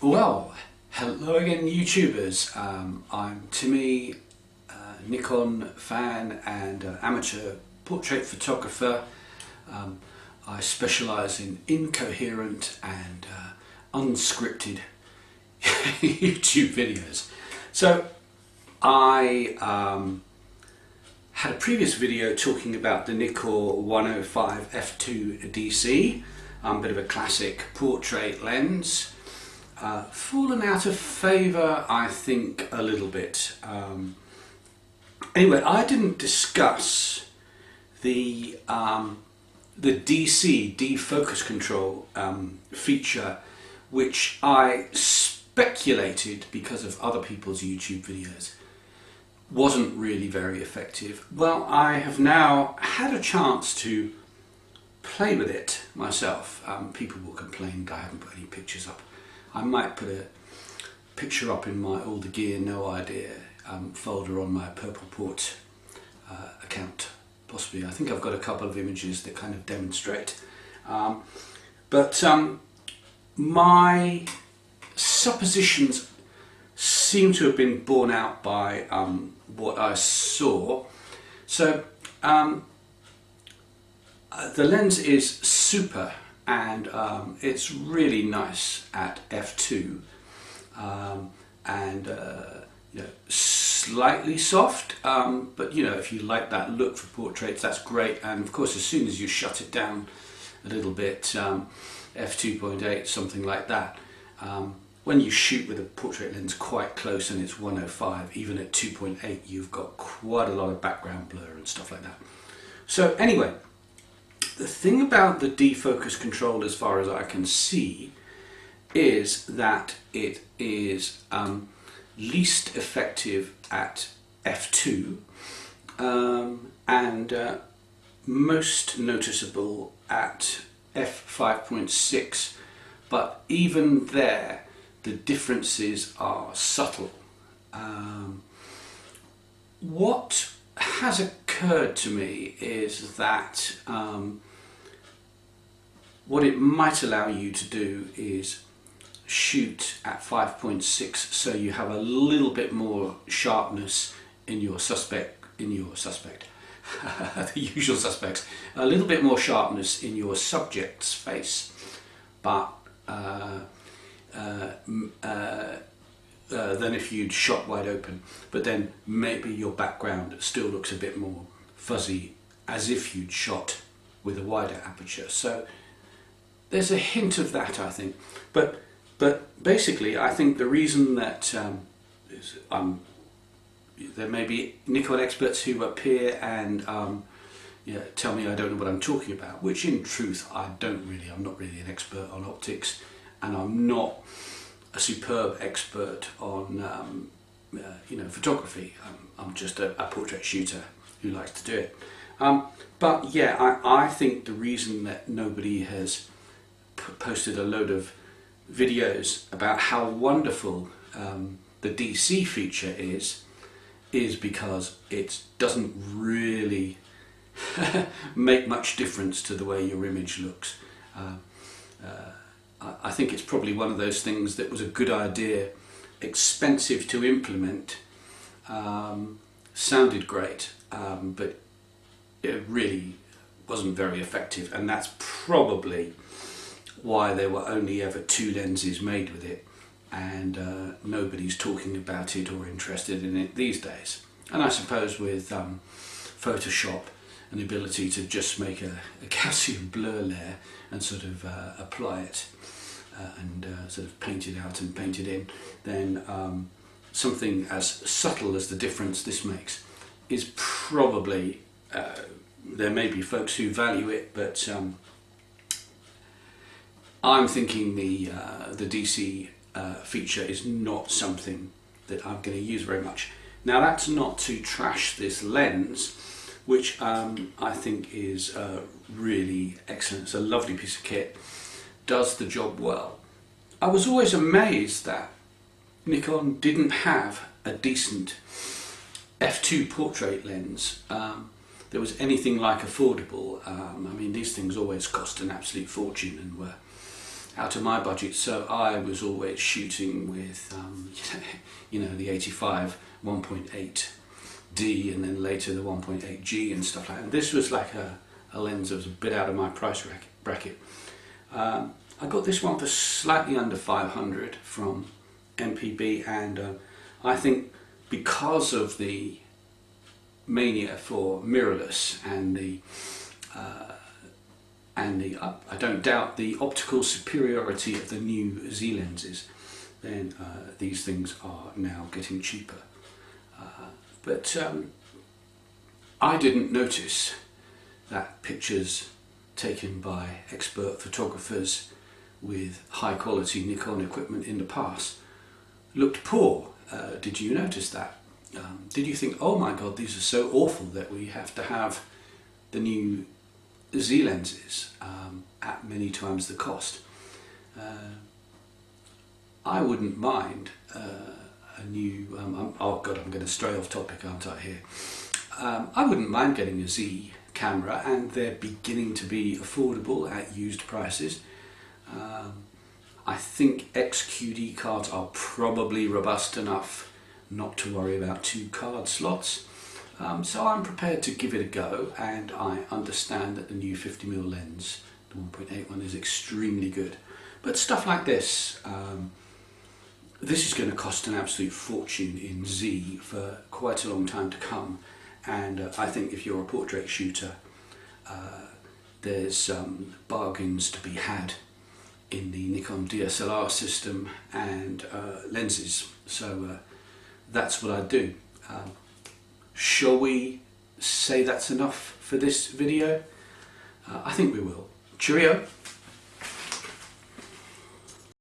Well, hello again YouTubers. I'm Timmy, Nikon fan and amateur portrait photographer. I specialise in incoherent and unscripted YouTube videos. So I had a previous video talking about the Nikkor 105 f2 DC, bit of a classic portrait lens. Fallen out of favour, I think, a little bit. Anyway, I didn't discuss the DC defocus control feature, which I speculated, because of other people's YouTube videos, wasn't really very effective. Well, I have now had a chance to play with it myself. People will complain that I haven't put any pictures up. I might put a picture up in my all the gear, no idea folder on my Purple Port account, possibly. I think I've got a couple of images that kind of demonstrate. But my suppositions seem to have been borne out by what I saw. So the lens is super, and it's really nice at f2, and you know, slightly soft, but you know, if you like that look for portraits, that's great. And of course, as soon as you shut it down a little bit, f2.8, something like that, when you shoot with a portrait lens quite close and it's 105, even at 2.8, you've got quite a lot of background blur and stuff like that. So anyway, the thing about the defocus control, as far as I can see, is that it is least effective at f2 and most noticeable at f5.6, but even there the differences are subtle. What has occurred to me is that what it might allow you to do is shoot at 5.6, so you have a little bit more sharpness in your the usual suspects, a little bit more sharpness in your subject's face, but than if you'd shot wide open. But then maybe your background still looks a bit more fuzzy, as if you'd shot with a wider aperture. So there's a hint of that, I think. But basically, I think the reason that there may be Nikon experts who appear and tell me I don't know what I'm talking about, which in truth I don't really. I'm not really an expert on optics, and I'm not a superb expert on photography. I'm just a portrait shooter who likes to do it. But yeah, I think the reason that nobody has posted a load of videos about how wonderful the DC feature is because it doesn't really make much difference to the way your image looks. I think it's probably one of those things that was a good idea, expensive to implement, sounded great, but it really wasn't very effective, and that's probably why there were only ever 2 lenses made with it, and nobody's talking about it or interested in it these days. And I suppose with Photoshop and the ability to just make a Gaussian blur layer and sort of apply it and sort of paint it out and paint it in, then something as subtle as the difference this makes is probably, there may be folks who value it, but I'm thinking the DC feature is not something that I'm going to use very much. Now, that's not to trash this lens, which I think is really excellent. It's a lovely piece of kit, does the job well. I was always amazed that Nikon didn't have a decent f2 portrait lens that was anything like affordable. I mean, these things always cost an absolute fortune and were out of my budget, so I was always shooting with you know, the 85 1.8D and then later the 1.8G and stuff like that. And this was like a lens that was a bit out of my price bracket. I got this one for slightly under 500 from MPB, and I think because of the mania for mirrorless and I don't doubt the optical superiority of the new Z lenses, then these things are now getting cheaper. But I didn't notice that pictures taken by expert photographers with high quality Nikon equipment in the past looked poor. Did you notice that? Did you think, oh my god, these are so awful that we have to have the new Z lenses at many times the cost? I wouldn't mind a new, oh god, I'm going to stray off topic, aren't I here? I wouldn't mind getting a Z camera, and they're beginning to be affordable at used prices. I think XQD cards are probably robust enough not to worry about 2 card slots. So I'm prepared to give it a go, and I understand that the new 50mm lens, the 1.8 one, is extremely good. But stuff like this, this is going to cost an absolute fortune in Z for quite a long time to come. And I think if you're a portrait shooter, there's bargains to be had in the Nikon DSLR system and lenses. So that's what I do. Shall we say that's enough for this video? I think we will. Cheerio!